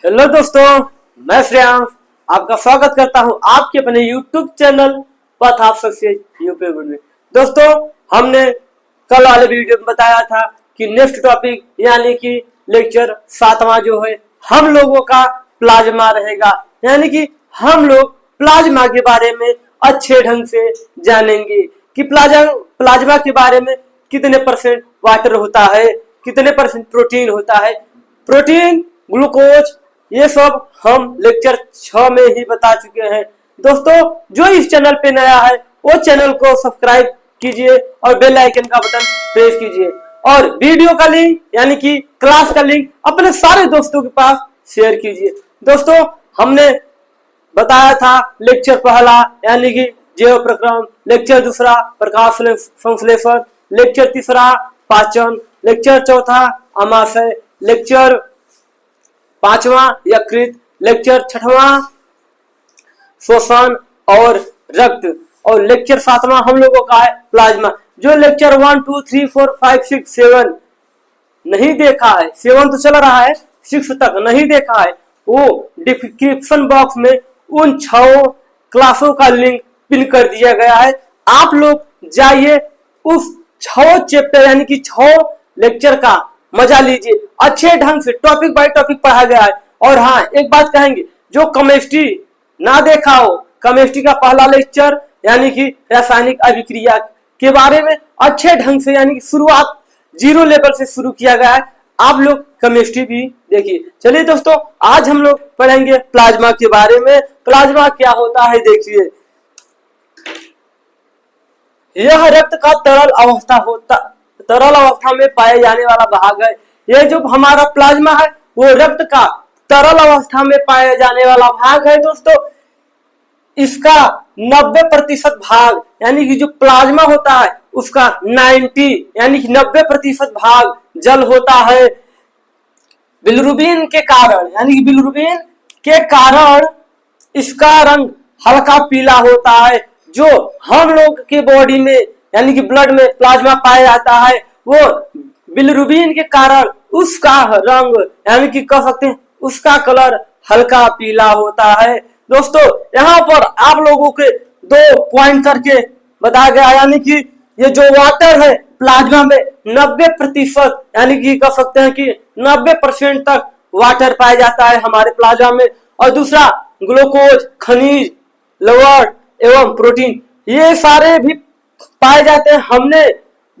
Hello दोस्तों, मैं श्रेयांश आपका स्वागत करता हूं आपके अपने YouTube channel path of success YouTube में। दोस्तों, हमने कल वाले वीडियो में बताया था कि नेक्स्ट टॉपिक यानी कि लेक्चर 7वां जो है हम लोगों का प्लाज्मा रहेगा। यानी कि हम लोग प्लाज्मा के बारे में अच्छे ढंग से जानेंगे कि प्लाज्मा के बारे में कितने परसेंट वाटर होता है, कितने परसेंट प्रोटीन होता है, प्रोटीन, ग्लूकोज, ये सब हम लेक्चर 6 में ही बता चुके हैं। दोस्तों, जो इस चैनल पे नया है वो चैनल को सब्सक्राइब कीजिए और बेल आइकन का बटन प्रेस कीजिए और वीडियो का लिंक यानी कि क्लास का लिंक अपने सारे दोस्तों के पास शेयर कीजिए। दोस्तों, हमने बताया था लेक्चर पहला यानी कि जैव प्रक्रम, लेक्चर दूसरा प्रकाश संश्लेषण, लेक्चर तीसरा पाचन, लेक्चर चौथा आमाशय, लेक्चर 5वां यकृत, लेक्चर 6वां श्वसन और रक्त, और लेक्चर 7वां हम लोगों का है प्लाज्मा। जो लेक्चर 1 2 3 4 5 6 7 नहीं देखा है, 7 तो चल रहा है, 6 तक नहीं देखा है, वो डिस्क्रिप्शन बॉक्स में उन 6 क्लासों का लिंक पिन कर दिया गया है। आप लोग जाइए उस 6 चैप्टर यानी कि 6 लेक्चर का मजा लीजिए। अच्छे ढंग से टॉपिक बाय टॉपिक पढ़ा गया है। और हाँ, एक बात कहेंगे, जो केमिस्ट्री ना देखा हो, केमिस्ट्री का पहला लेक्चर यानी कि रासायनिक अभिक्रिया के बारे में अच्छे ढंग से यानी कि शुरुआत 0 लेवल से शुरू किया गया है। आप लोग केमिस्ट्री भी देखिए। चलिए दोस्तों, आज हम लोग पढ़ेंगे प्लाज्मा के बारे में। प्लाज्मा क्या होता है देखिए। यह रक्त का तरल अवस्था में पाए जाने वाला भाग है। यह जो हमारा प्लाज्मा है वो रक्त का तरल अवस्था में पाए जाने वाला भाग है। दोस्तों, इसका 90% भाग यानी कि जो प्लाज्मा होता है उसका 90 यानी कि 90% भाग जल होता है। बिलिरुबिन के कारण यानी कि बिलिरुबिन के कारण इसका रंग हल्का पीला होता है। जो हम लोग के बॉडी में यानी कि ब्लड में प्लाज्मा पाया जाता है वो बिलिरुबिन के कारण उसका रंग यानी कि कह सकते हैं उसका कलर हल्का पीला होता है। दोस्तों, यहाँ पर आप लोगों के 2 पॉइंट करके बताया गया यानी कि ये जो वाटर है प्लाज्मा में 90% यानी कि कह सकते हैं कि 90% तक वाटर पाया जाता है हमारे प्लाज्मा में। और दूसरा ग्लूकोज, खनिज, लवण एवं प्रोटीन, ये सारे भी पाए जाते हैं। हमने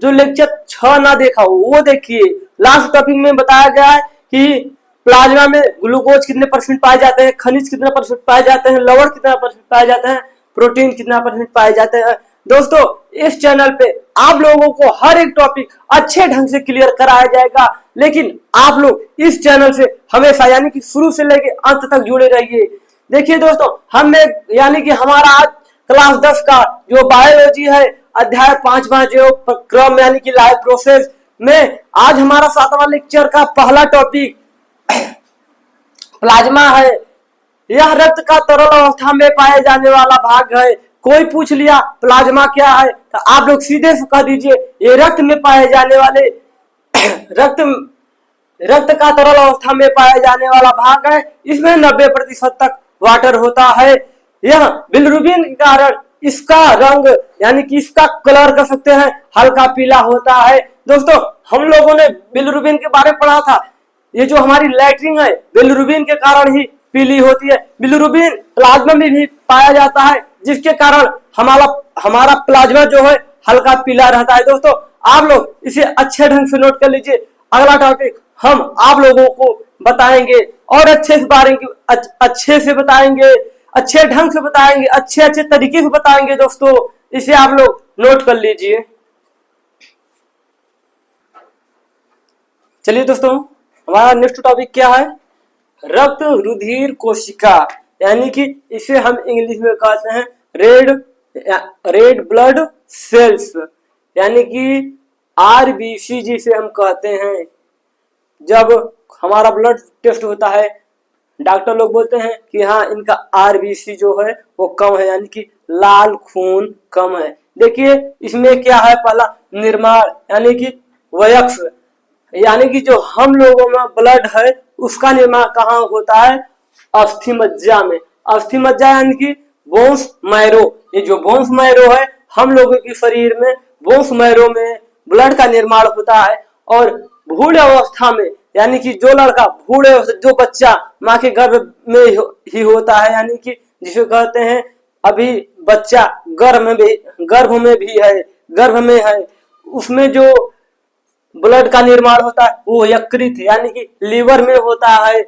जो लेक्चर 6 ना देखा वो देखिए। लास्ट टॉपिक में बताया गया है कि प्लाज्मा में ग्लूकोज कितने परसेंट पाए जाते हैं, खनिज कितना परसेंट पाए जाते हैं, लवण कितना परसेंट पाए जाते हैं, प्रोटीन कितना परसेंट पाए जाते हैं। दोस्तों, इस चैनल पे आप लोगों को हर एक टॉपिक अच्छे ढंग से क्लियर कराया जाएगा, लेकिन आप लोग इस चैनल से हमेशा यानी कि शुरू से लेके अंत तक जुड़े रहिए। देखिए दोस्तों, हमने यानी कि हमारा आज क्लास 10 का जो बायोलॉजी है अध्याय 5वां जो क्रम यानी कि लाइफ प्रोसेस में आज हमारा 7वां लेक्चर का पहला टॉपिक प्लाज्मा है। यह रक्त का तरल अवस्था में पाए जाने वाला भाग है। कोई पूछ लिया प्लाज्मा क्या है तो आप लोग सीधे से कह दीजिए ये रक्त में पाए जाने वाले रक्त का तरल अवस्था में पाए जाने वाला भाग है। इसमें 90% तक वाटर होता है। यह बिलिरुबिन के कारण इसका रंग यानी कि इसका कलर कह सकते हैं हल्का पीला होता है। दोस्तों, हम लोगों ने बिलिरुबिन के बारे में पढ़ा था। ये जो हमारी लैट्रिन है बिलिरुबिन के कारण ही पीली होती है। बिलिरुबिन प्लाज्मा में भी पाया जाता है जिसके कारण हमारा प्लाज्मा जो है हल्का पीला रहता है। दोस्तों, आप लोग इसे अच्छे ढंग से नोट कर लीजिए। अगला टॉपिक हम आप लोगों को बताएंगे और अच्छे से बताएंगे, अच्छे ढंग से बताएंगे, अच्छे तरीके से बताएंगे। दोस्तों, इसे आप लोग नोट कर लीजिए। चलिए दोस्तों, हमारा नेक्स्ट टॉपिक क्या है? रक्त रुधिर कोशिका यानी कि इसे हम इंग्लिश में कहते हैं रेड ब्लड सेल्स यानी कि आरबीसी जिसे हम कहते हैं। जब हमारा ब्लड टेस्ट होता है डॉक्टर लोग बोलते हैं कि हाँ इनका आरबीसी जो है वो कम है यानी कि लाल खून कम है। देखिए इसमें क्या है, पहला निर्माण यानी कि वयस्क यानी कि जो हम लोगों में ब्लड है उसका निर्माण कहाँ होता है? अस्थि मज्जा में। अस्थि मज्जा यानी कि बोन्स मैरो। ये जो बोन्स मैरो है हम लोगों के शरीर में बोन्स मैरो में ब्लड का निर्माण होता है। और भ्रूण अवस्था में यानी कि जो लड़का जो बच्चा माँ के गर्भ में ही होता है, यानी कि जिसे कहते हैं अभी बच्चा गर्भ में है, उसमें जो ब्लड का निर्माण होता है वो यकृत यानी कि लीवर में होता है।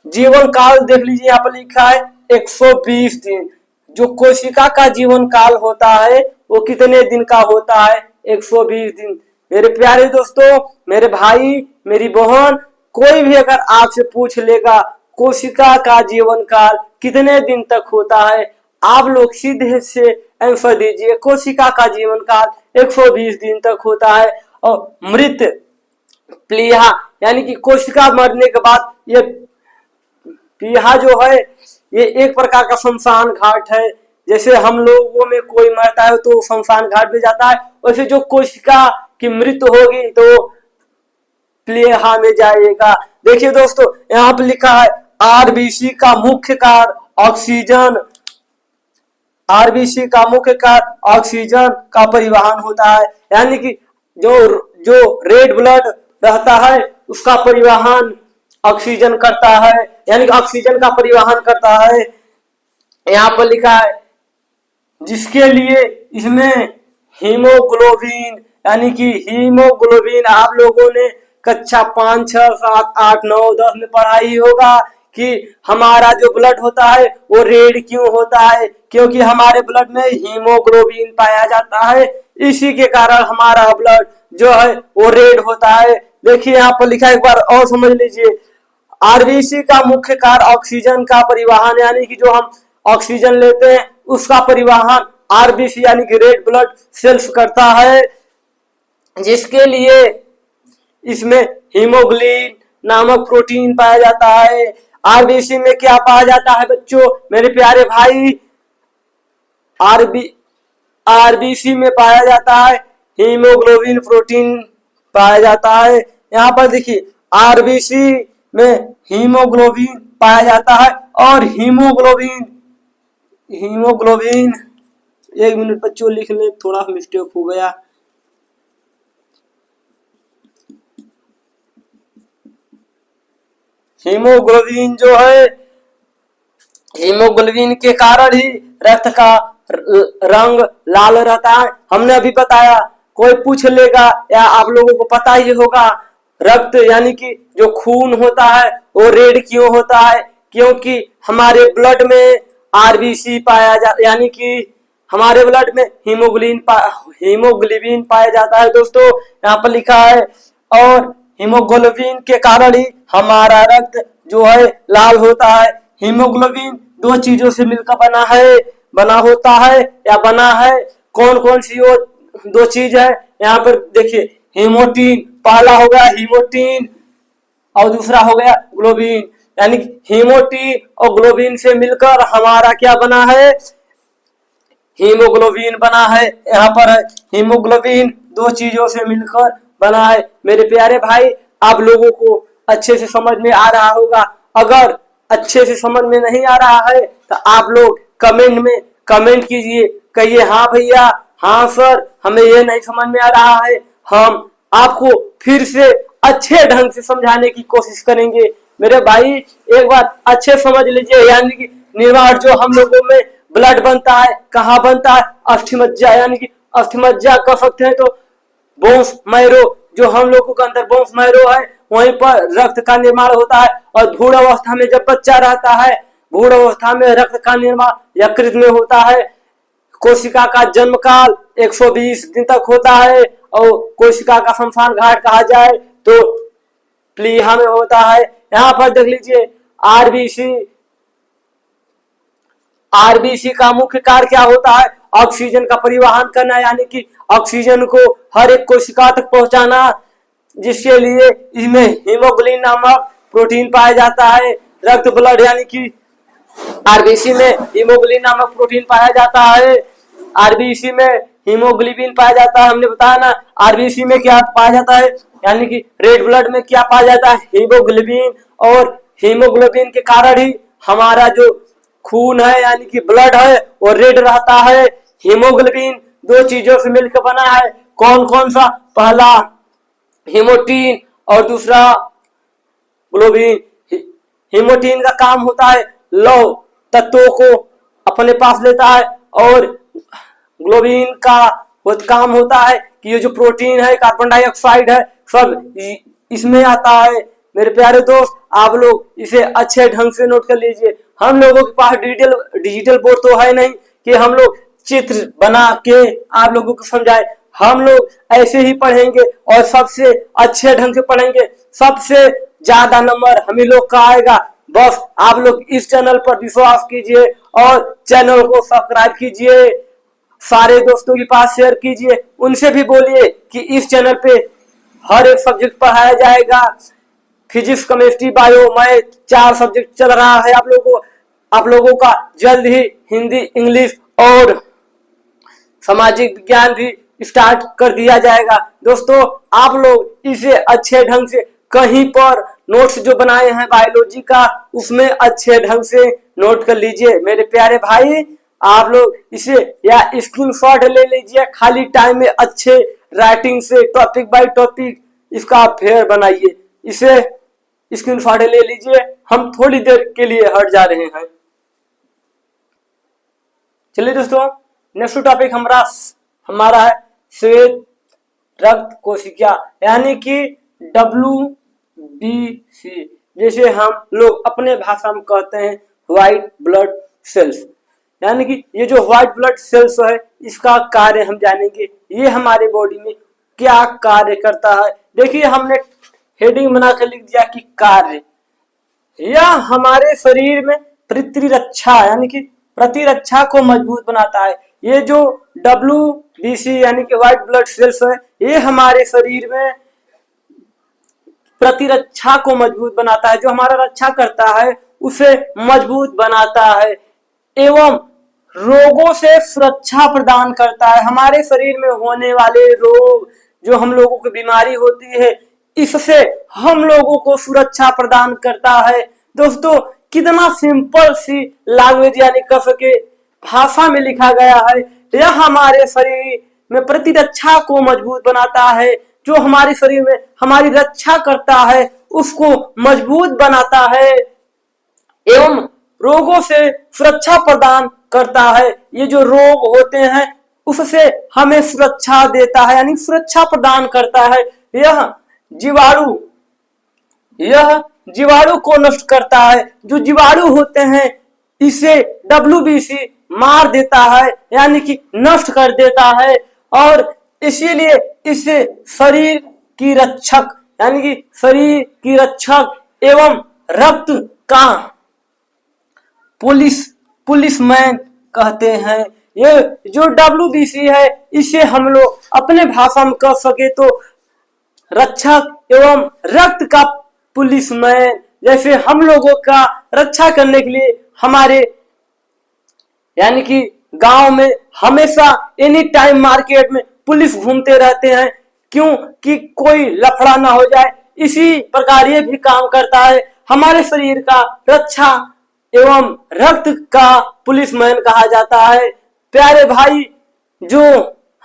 जीवन काल देख लीजिए, यहाँ पर लिखा है 120 दिन। जो कोशिका का जीवन काल होता है वो कितने दिन का होता है? 120 दिन। मेरे प्यारे दोस्तों, मेरे भाई, मेरी बहन, कोई भी अगर आपसे पूछ लेगा कोशिका का जीवन काल कितने दिन तक होता है, आप लोग सीधे से आंसर दीजिए, कोशिका का जीवन काल 120 दिन तक होता है। और मृत प्लीहा यानी कि कोशिका मरने के बाद ये प्लीहा जो है ये एक प्रकार का शमशान घाट है। जैसे हम लोगों में कोई मरता है तो शमशान घाट पे जाता है, वैसे जो कोशिका की मृत्यु होगी तो प्लीहा में जाएगा। देखिए दोस्तों, यहाँ पे लिखा है आरबीसी का मुख्य कार्य ऑक्सीजन। आरबीसी का मुख्य कार्य ऑक्सीजन का परिवहन होता है, यानी कि जो रेड ब्लड रहता है उसका परिवहन ऑक्सीजन करता है, यानी कि ऑक्सीजन का परिवहन करता है। यहाँ पर लिखा है जिसके लिए इसमें हीमोग्लोबिन यानी कि हीमोग्लोबिन आप लोगों ने कक्षा 5, 6, 7, 8, 9, 10 में पढ़ा ही होगा कि हमारा जो ब्लड होता है वो रेड क्यों होता है? क्योंकि हमारे ब्लड में हीमोग्लोबिन पाया जाता है, इसी के कारण हमारा ब्लड जो है वो रेड होता है। देखिए यहाँ पर लिखा है, एक बार और समझ लीजिए। आरबीसी का मुख्य कार्य ऑक्सीजन का परिवहन, यानी कि जो हम ऑक्सीजन लेते हैं उसका परिवहन आरबीसी यानी कि रेड ब्लड सेल्स करता है, जिसके लिए इसमें हीमोग्लोबिन नामक प्रोटीन पाया जाता है। आरबीसी में क्या पाया जाता है बच्चों, मेरे प्यारे भाई? आरबीसी में पाया जाता है हीमोग्लोबिन प्रोटीन पाया जाता है। यहाँ पर देखिए आरबीसी में हीमोग्लोबिन पाया जाता है। और हीमोग्लोबिन 1 मिनट बच्चों लिख ले, थोड़ा मिस्टेक हो गया। हीमोग्लोबिन जो है, हीमोग्लोबिन के कारण ही रक्त का रंग लाल रहता है। हमने अभी बताया, कोई पूछ लेगा या आप लोगों को पता ही होगा, रक्त यानी कि जो खून होता है वो रेड क्यों होता है? क्योंकि हमारे ब्लड में आरबीसी पाया जाता, यानी कि हमारे ब्लड में हीमोग्लोबिन पाया जाता है। दोस्तों यहाँ पर लिखा है और हीमोग्लोबिन के कारण ही हमारा रक्त जो है लाल होता है। हीमोग्लोबिन 2 चीजों से मिलकर बना होता है या बना है। कौन कौन सी वो 2 चीज है? यहाँ पर देखिए, हीमोटीन, पहला हो गया हीमोटीन और दूसरा हो गया ग्लोबिन। यानी हीमोटीन और ग्लोबिन से मिलकर हमारा क्या बना है? हीमोग्लोबिन बना है। यहाँ पर है हीमोग्लोबिन 2 चीजों से मिलकर बना है। मेरे प्यारे भाई, आप लोगों को अच्छे से समझ में आ रहा होगा। अगर अच्छे से समझ में नहीं आ रहा है तो आप लोग कमेंट में कमेंट कीजिए, कहिए हाँ भैया, हाँ सर, हमें ये नहीं समझ में आ रहा है। हम आपको फिर से अच्छे ढंग से समझाने की कोशिश करेंगे। मेरे भाई एक बात अच्छे समझ लीजिए, यानी कि निर्माण जो हम लोगों में ब्लड बनता है, कहाँ बनता है? अस्थि मज्जा, यानी कि अस्थि मज्जा कह सकते हैं तो बोन्स मैरो, जो हम लोगों के अंदर बोन्स मैरो है वहीं पर रक्त का निर्माण होता है। और भ्रूण अवस्था में जब बच्चा रहता है, भ्रूण अवस्था में रक्त का निर्माण यकृत में होता है। कोशिका का जन्म काल 120 दिन तक होता है और कोशिका का शमशान घाट कहा जाए तो प्लीहा में होता है। यहाँ पर देख लीजिए आरबीसी का मुख्य कार्य क्या होता है? ऑक्सीजन का परिवहन करना, यानी कि ऑक्सीजन को हर एक कोशिका तक पहुंचाना, जिसके लिए इसमें हीमोग्लोबिन नामक प्रोटीन पाया जाता है। रक्त ब्लड यानी कि आरबीसी में हीमोग्लोबिन नामक प्रोटीन पाया जाता है। आरबीसी में हीमोग्लोबिन पाया जाता है, हमने बताया ना। आरबीसी में क्या पाया जाता है? यानी कि रेड ब्लड में क्या पाया जाता है, हीमोग्लोबिन, और हीमोग्लोबिन के कारण ही हमारा जो खून है यानी कि ब्लड है वो रेड रहता है। हीमोग्लोबिन दो चीजों से मिलकर बना है, कौन कौन सा, पहला हीमोटीन और दूसरा ग्लोबिन। हीमोटीन का काम होता है लौह तत्वों को अपने पास लेता है, और ग्लोबिन का वो काम होता है कि ये जो प्रोटीन है, कार्बन डाइऑक्साइड है, सब इसमें आता है। मेरे प्यारे दोस्त, आप लोग इसे अच्छे ढंग से नोट कर लीजिए। हम लोगों के पास डिजिटल बोर्ड तो है नहीं कि हम लोग चित्र बना के आप लोगों को समझाए। हम लोग ऐसे ही पढ़ेंगे और सबसे अच्छे ढंग से पढ़ेंगे, सबसे ज्यादा नंबर हम ही लोग का आएगा। बस आप लोग इस चैनल पर विश्वास कीजिए और चैनल को सब्सक्राइब कीजिए, सारे दोस्तों के पास शेयर कीजिए, उनसे भी बोलिए कि इस चैनल पे हर एक सब्जेक्ट पढ़ाया जाएगा। Physics, chemistry, bio, math 4 subject चल रहा है। आप लोगों का जल्द ही हिंदी, इंग्लिश और सामाजिक विज्ञान भी स्टार्ट कर दिया जाएगा। दोस्तों, आप लोग इसे अच्छे ढंग से कहीं पर नोट्स जो बनाए हैं बायोलॉजी का, उसमें अच्छे ढंग से नोट कर लीजिए। मेरे प्यारे भाई, आप लोग इसे या स्क्रीनशॉट ले लीजिए, खाली टाइम में अच्छे राइटिंग से टॉपिक बाय टॉपिक इसका फेयर बनाइए। इसे स्क्रीनशॉट ले लीजिए, हम थोड़ी देर के लिए हट जा रहे हैं। चलिए दोस्तों, नेक्स्ट टॉपिक हमारा है श्वेत रक्त कोशिका, यानी कि WBC, जैसे हम लोग अपने भाषा में कहते हैं व्हाइट ब्लड सेल्स। यानी कि ये जो व्हाइट ब्लड सेल्स है, इसका कार्य हम जानेंगे। ये हमारे बॉडी में क्या कार्य करता है। देखिए, हमने हेडिंग बनाकर लिख दिया कि कार्य। यह हमारे शरीर में प्रतिरक्षा यानी कि प्रतिरक्षा को मजबूत बनाता है। ये जो WBC यानी कि व्हाइट ब्लड सेल्स है, ये हमारे शरीर में प्रतिरक्षा को मजबूत बनाता है, जो हमारा रक्षा करता है उसे मजबूत बनाता है एवं रोगों से सुरक्षा प्रदान करता है। हमारे शरीर में होने वाले रोग, जो हम लोगों को बीमारी होती है, इससे हम लोगों को सुरक्षा प्रदान करता है। दोस्तों, कितना सिंपल सी लैंग्वेज यानी कह सके भाषा में लिखा गया है। यह हमारे शरीर में प्रतिरक्षा को मजबूत बनाता है, जो हमारे शरीर में हमारी रक्षा करता है उसको मजबूत बनाता है एवं रोगों से सुरक्षा प्रदान करता है। ये जो रोग होते हैं उससे हमें सुरक्षा देता है, यानी सुरक्षा प्रदान करता है। यह जीवाणु को नष्ट करता है। जो जीवाणु होते हैं इसे WBC मार देता है, यानी कि नष्ट कर देता है, और इसीलिए इसे शरीर की रक्षक यानी कि शरीर की रक्षक एवं रक्त का पुलिसमैन कहते हैं। ये जो WBC है, इसे हम लोग अपने भाषा में कह सके तो रक्षक एवं रक्त का पुलिसमैन। जैसे हम लोगों का रक्षा करने के लिए हमारे यानी कि गांव में हमेशा एनी टाइम मार्केट में पुलिस घूमते रहते हैं, क्यों कि कोई लफड़ा ना हो जाए। इसी प्रकार ये भी काम करता है, हमारे शरीर का रक्षा एवं रक्त का पुलिसमैन कहा जाता है। प्यारे भाई, जो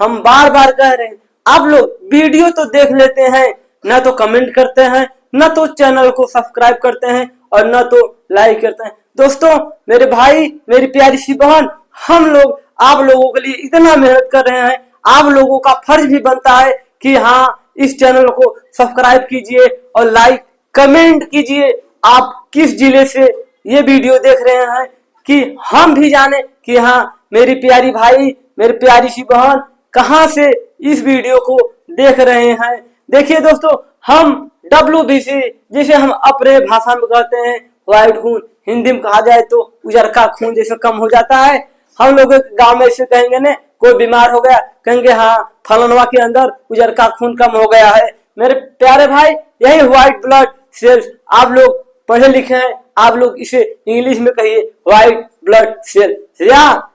हम बार बार कह रहे हैं, आप लोग वीडियो तो देख लेते हैं, ना तो कमेंट करते हैं, ना तो चैनल को सब्सक्राइब करते हैं और ना तो लाइक करते हैं। दोस्तों, मेरे भाई, मेरी प्यारी सी बहन, हम लोग आप लोगों के लिए इतना मेहनत कर रहे हैं, आप लोगों का फर्ज भी बनता है कि हाँ, इस चैनल को सब्सक्राइब कीजिए और लाइक कमेंट कीजिए। आप किस जिले से ये वीडियो देख रहे हैं कि हम भी जाने कि हाँ, मेरी प्यारी भाई, मेरी प्यारी सी बहन कहां से इस वीडियो को देख रहे हैं। देखिए दोस्तों, हम WBC जैसे हम अपने भाषा में कहते हैं व्हाइट खून, हिंदी में कहा जाए तो उजरका खून जैसे कम हो जाता है। हम लोग गांव में ऐसे कहेंगे ना, कोई बीमार हो गया, कहेंगे हाँ, फलनवा के अंदर उजरका खून कम हो गया है। मेरे प्यारे भाई, यही व्हाइट ब्लड सेल्स, आप लोग पढ़े लिखे हैं, आप लोग इसे इंग्लिश में कहिए व्हाइट ब्लड सेल, या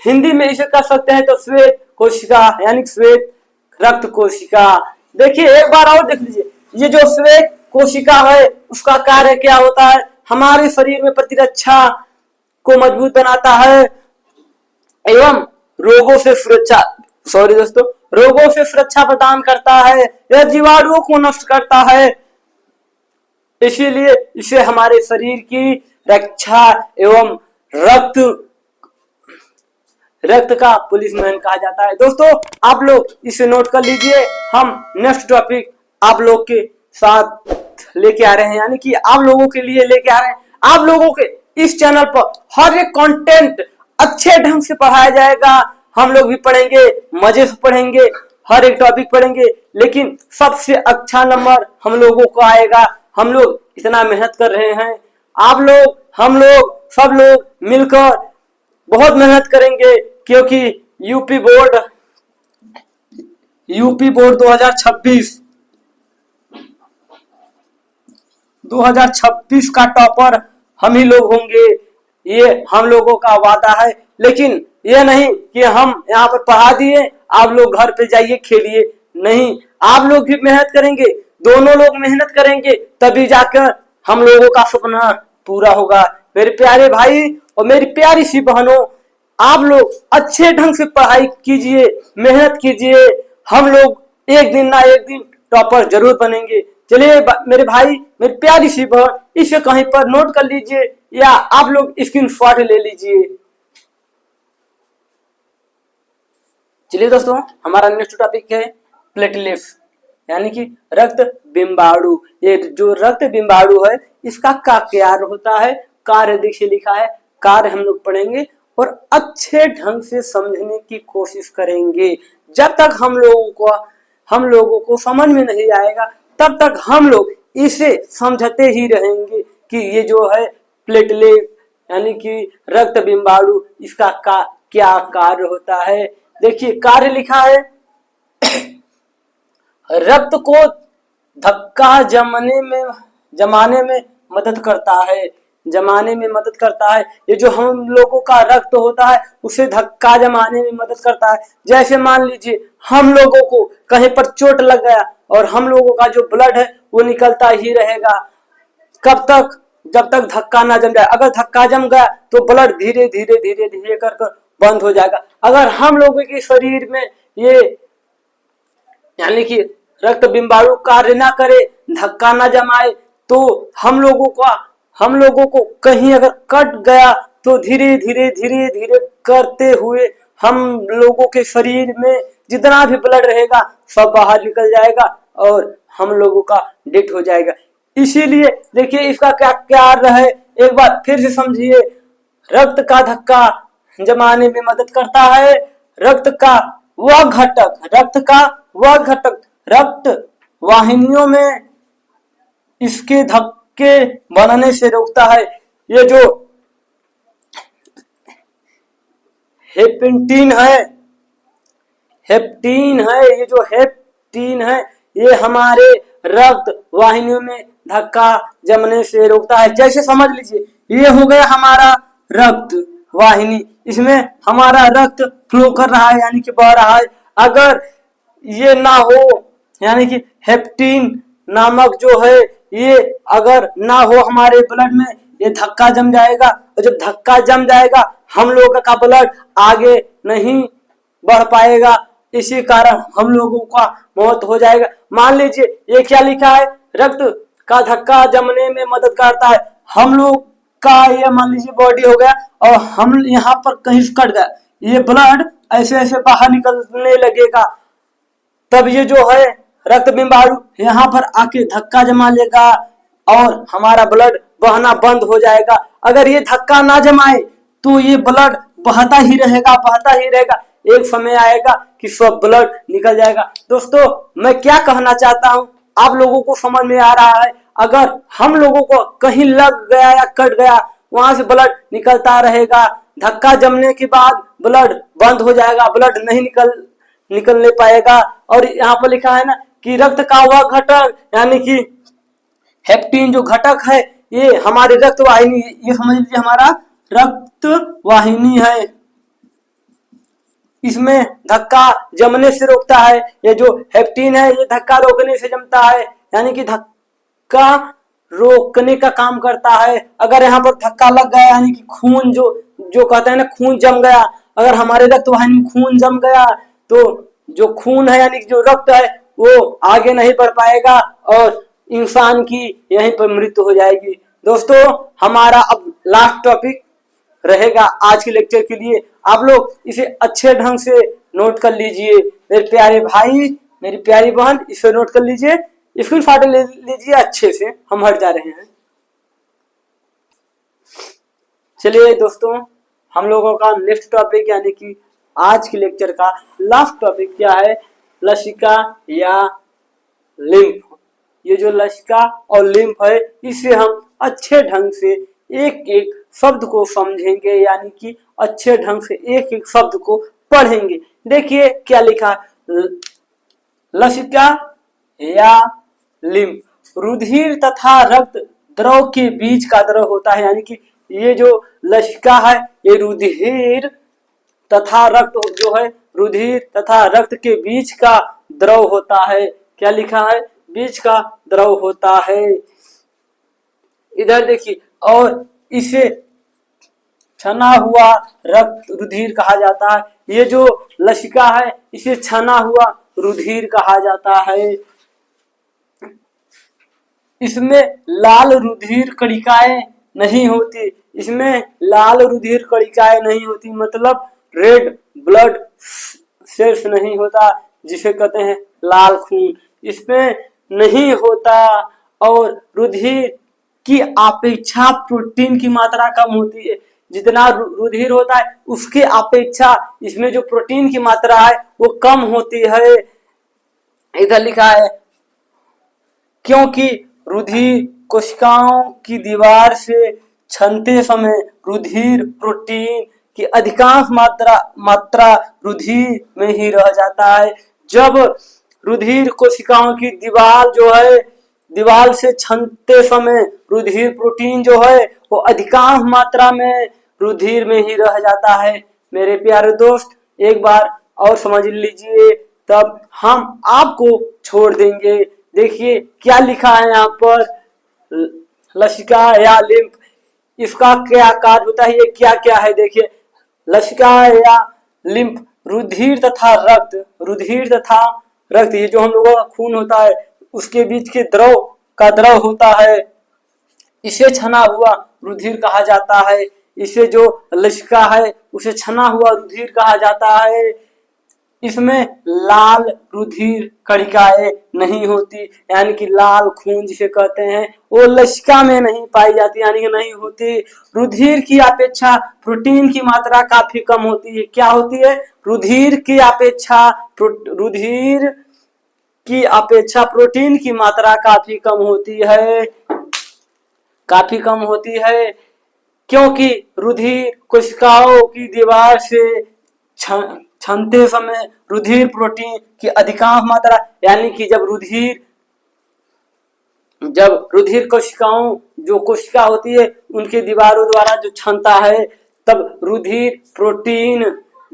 हिंदी में इसे कह सकते हैं तो श्वेत कोशिका यानी श्वेत रक्त कोशिका। देखिए एक बार और देख लीजिए, ये जो श्वेत कोशिका है उसका कार्य क्या होता है, हमारे शरीर में प्रतिरक्षा को मजबूत बनाता है एवं रोगों से सुरक्षा दोस्तों, रोगों से सुरक्षा प्रदान करता है, यह जीवाणुओं को नष्ट करता है, इसीलिए इसे हमारे शरीर की रक्षा एवं रक्त का पुलिसमैन कहा जाता है। दोस्तों आप लोग इसे नोट कर लीजिए, हम नेक्स्ट टॉपिक आप लोग के साथ लेके आ रहे हैं, यानी कि आप लोगों के लिए लेके आ रहे हैं। आप लोगों के इस चैनल पर हर एक कंटेंट अच्छे ढंग से पढ़ाया जाएगा, हम लोग भी पढ़ेंगे, मजे से पढ़ेंगे, हर एक टॉपिक पढ़ेंगे, लेकिन सबसे अच्छा नंबर हम लोगों को आएगा। हम लोग इतना मेहनत कर रहे हैं, आप लोग, हम लोग, सब लोग मिलकर बहुत मेहनत करेंगे, क्योंकि यूपी बोर्ड 2026 का टॉपर हम ही लोग होंगे, ये हम लोगों का वादा है। लेकिन ये नहीं कि हम यहाँ पर पढ़ा दिए, आप लोग घर पे जाइए खेलिए, नहीं, आप लोग भी मेहनत करेंगे, दोनों लोग मेहनत करेंगे, तभी जाकर हम लोगों का सपना पूरा होगा। मेरे प्यारे भाई और मेरी प्यारी सी बहनों, आप लोग अच्छे ढंग से पढ़ाई कीजिए, मेहनत कीजिए, हम लोग एक दिन ना एक दिन टॉपर जरूर बनेंगे। चलिए मेरे भाई, मेरी प्यारी सी बहन, इसे कहीं पर नोट कर लीजिए या आप लोग स्क्रीनशॉट ले लीजिए। चलिए दोस्तों, हमारा नेक्स्ट टॉपिक है प्लेटलेट्स, यानी कि रक्त बिंबाणु। ये जो रक्त बिंबाणु है इसका क्या कार्य होता है, कार्य देखिए लिखा है, कार्य हम लोग पढ़ेंगे और अच्छे ढंग से समझने की कोशिश करेंगे। जब तक हम लोगों को समझ में नहीं आएगा तब तक हम लोग इसे समझते ही रहेंगे कि ये जो है प्लेटलेट यानी कि रक्त बिंबाणु, इसका क्या कार्य होता है। देखिए कार्य लिखा है, रक्त को धक्का जमाने में मदद करता है, जमाने में मदद करता है। ये जो हम लोगों का रक्त होता है उसे धक्का जमाने में मदद करता है। जैसे मान लीजिए हम लोगों को कहीं पर चोट लग गया और हम लोगों का जो ब्लड है वो निकलता ही रहेगा, कब तक, जब तक धक्का ना जम जाए। अगर धक्का जम गया तो ब्लड धीरे धीरे कर बंद हो जाएगा। अगर हम लोगों के शरीर में ये यानी कि रक्त बिंबाणु कार्य ना करे, धक्का ना जमाए, तो हम लोगों को कहीं अगर कट गया तो धीरे धीरे करते हुए हम लोगों के शरीर में जितना भी ब्लड रहेगा सब बाहर निकल जाएगा और हम लोगों का डेथ हो जाएगा। इसीलिए देखिए इसका क्या कार्य है, एक बार फिर से समझिए। रक्त का धक्का जमाने में मदद करता है, रक्त वाहिनियों में इसके धक्के बनने से रोकता है। ये जो हेपेटिन है, ये हमारे रक्त वाहिनियों में धक्का जमने से रोकता है। जैसे समझ लीजिए ये हो गया हमारा रक्त वाहिनी, इसमें हमारा रक्त फ्लो कर रहा है यानी कि बह रहा है। अगर ये ना हो यानी कि हेपेटिन नामक जो है ये अगर ना हो हमारे ब्लड में, ये धक्का जम जाएगा और जब धक्का जम जाएगा हम लोगों का ब्लड आगे नहीं बढ़ पाएगा, इसी कारण हम लोगों का मौत हो जाएगा। मान लीजिए ये क्या लिखा है, रक्त का धक्का जमने में मदद करता है। हम लोग का ये मान लीजिए बॉडी हो गया और हम यहाँ पर कहीं से कट गया, ये ब्लड ऐसे बाहर निकलने लगेगा, तब ये जो है रक्त बिंबाणु यहाँ पर आके धक्का जमा लेगा और हमारा ब्लड बहना बंद हो जाएगा। अगर ये धक्का ना जमाए तो ये ब्लड बहता ही रहेगा, एक समय आएगा कि सब ब्लड निकल जाएगा। दोस्तों मैं क्या कहना चाहता हूँ, आप लोगों को समझ में आ रहा है। अगर हम लोगों को कहीं लग गया या कट गया, वहां से ब्लड निकलता रहेगा, धक्का जमने के बाद ब्लड बंद हो जाएगा, ब्लड नहीं निकलने पाएगा। और यहाँ पर लिखा है ना कि रक्त का वह घटक यानी कि हेपेटिन जो घटक है ये हमारे रक्त वाहिनी, ये समझ लीजिए हमारा रक्त वाहिनी है। इसमें धक्का जमने से रोकता है। ये जो हेप्टीन है ये धक्का रोकने से जमता है, यानी कि धक्का रोकने का काम करता है। अगर यहाँ पर धक्का लग गया यानी कि खून जो कहते हैं ना, खून जम गया, अगर हमारे रक्त वाहिनी में खून जम गया तो जो खून है यानी कि जो रक्त है वो आगे नहीं बढ़ पाएगा और इंसान की यहीं पर मृत्यु हो जाएगी। दोस्तों हमारा अब लास्ट टॉपिक रहेगा आज के लेक्चर के लिए, आप लोग इसे अच्छे ढंग से नोट कर लीजिए। मेरे प्यारे भाई, मेरी प्यारी बहन, इसे नोट कर लीजिए, स्क्रीन शॉट ले लीजिए अच्छे से, हम हट जा रहे हैं। चलिए दोस्तों, हम लोगों का नेक्स्ट टॉपिक यानी कि आज के लेक्चर का लास्ट टॉपिक क्या है, लसिका या लिम्फ। ये जो लसिका और लिम्फ है इसे हम अच्छे ढंग से एक एक शब्द को समझेंगे, यानी कि अच्छे ढंग से एक एक शब्द को पढ़ेंगे। देखिए क्या लिखा, लसिका या लिम्फ रुधिर तथा रक्त द्रव के बीच का द्रव होता है, यानी कि ये जो लसिका है ये रुधिर तथा रक्त जो है, रुधिर तथा रक्त के बीच का द्रव होता है। क्या लिखा है, बीच का द्रव होता है। इधर देखिए, और इसे छना हुआ रक्त रुधिर कहा जाता है। ये जो लसिका है इसे छना हुआ रुधिर कहा जाता है। इसमें लाल रुधिर कणिकाएं नहीं होती, इसमें लाल रुधिर कणिकाएं नहीं होती, मतलब रेड ब्लड सेल्स नहीं होता, जिसे कहते हैं लाल खून, इसमें नहीं होता। और रुधिर की अपेक्षा प्रोटीन की मात्रा कम होती है। जितना रुधिर होता है उसके अपेक्षा इसमें जो प्रोटीन की मात्रा है वो कम होती है। इधर लिखा है, क्योंकि रुधिर कोशिकाओं की दीवार से छनते समय रुधिर प्रोटीन की अधिकांश मात्रा रुधिर में ही रह जाता है। जब रुधिर कोशिकाओं की दीवार जो है, दीवार से छनते समय रुधिर प्रोटीन जो है वो अधिकांश मात्रा में रुधिर में ही रह जाता है। मेरे प्यारे दोस्त, एक बार और समझ लीजिए, तब हम आपको छोड़ देंगे। देखिए क्या लिखा है यहाँ पर, लसिका या लिम्फ, इसका क्या कार्य होता है, ये क्या क्या है। देखिए, लसिका या लिम्फ रुधिर तथा रक्त, ये जो हम लोगों का खून होता है उसके बीच के द्रव होता है, इसे छना हुआ रुधिर कहा जाता है। इसे जो लसिका है उसे छना हुआ रुधिर कहा जाता है। इसमें लाल रुधिर कणिकाएं नहीं होती, यानी कि लाल खून जिसे कहते हैं वो लसिका में नहीं पाई जाती, यानी कि नहीं होती। रुधिर की अपेक्षा प्रोटीन की मात्रा काफी कम होती है। क्या होती है, रुधिर की अपेक्षा प्रोटीन की मात्रा काफी कम होती है, क्योंकि रुधिर कोशिकाओं की दीवार से छनते समय रुधिर प्रोटीन की अधिकांश मात्रा, यानी कि जब रुधिर कोशिकाओं जो कोशिका होती है उनके दीवारों द्वारा जो छनता है, तब रुधिर प्रोटीन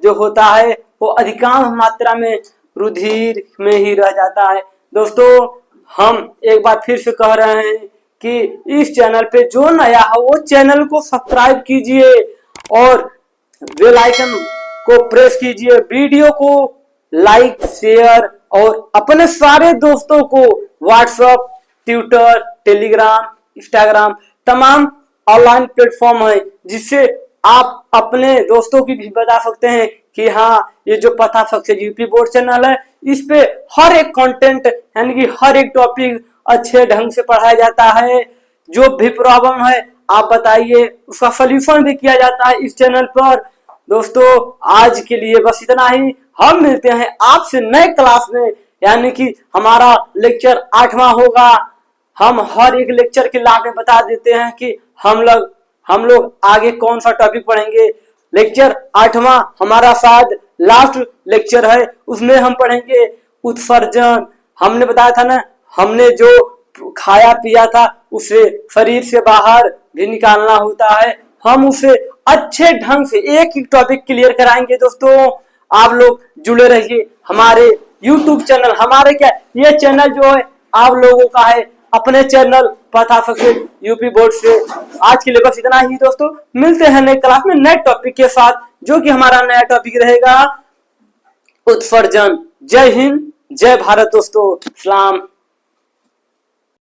जो होता है वो अधिकांश मात्रा में रुधिर में ही रह जाता है। दोस्तों हम एक बार फिर से कह रहे हैं कि इस चैनल पे जो नया है वो चैनल को सब्सक्राइब कीजिए और बेल आइकन को प्रेस कीजिए, वीडियो को लाइक शेयर और अपने सारे दोस्तों को व्हाट्सएप, ट्विटर, टेलीग्राम, इंस्टाग्राम तमाम ऑनलाइन प्लेटफॉर्म है जिससे आप अपने दोस्तों की भी बता सकते हैं कि हाँ, ये जो पथा सक्सेस यूपी बोर्ड चैनल है इस पे हर एक कंटेंट यानी कि हर एक टॉपिक अच्छे ढंग से पढ़ाया जाता है। जो भी प्रॉब्लम है आप बताइए, उसका सलूशन भी किया जाता है इस चैनल पर। दोस्तों आज के लिए बस इतना ही, हम मिलते हैं आपसे नए क्लास में, यानी कि हमारा लेक्चर 8वां होगा। हम हर एक लेक्चर के लास्ट में बता देते हैं कि हम लोग आगे कौन सा टॉपिक पढ़ेंगे। लेक्चर 8वां हमारा शायद लास्ट लेक्चर है, उसमें हम पढ़ेंगे उत्सर्जन। हमने बताया था ना, हमने जो खाया पिया था उसे शरीर से बाहर भी निकालना होता है। हम उसे अच्छे ढंग से एक एक टॉपिक क्लियर कराएंगे। दोस्तों आप लोग जुड़े रहिए हमारे यूट्यूब चैनल। हमारे क्या ये चैनल जो है आप लोगों का है, अपने चैनल पथ यूपी बोर्ड से। आज के लिए बस इतना ही दोस्तों, मिलते हैं नए क्लास में नए टॉपिक के साथ, जो कि हमारा नया टॉपिक रहेगा उत्सर्जन। जय हिंद, जय भारत दोस्तों, सलाम।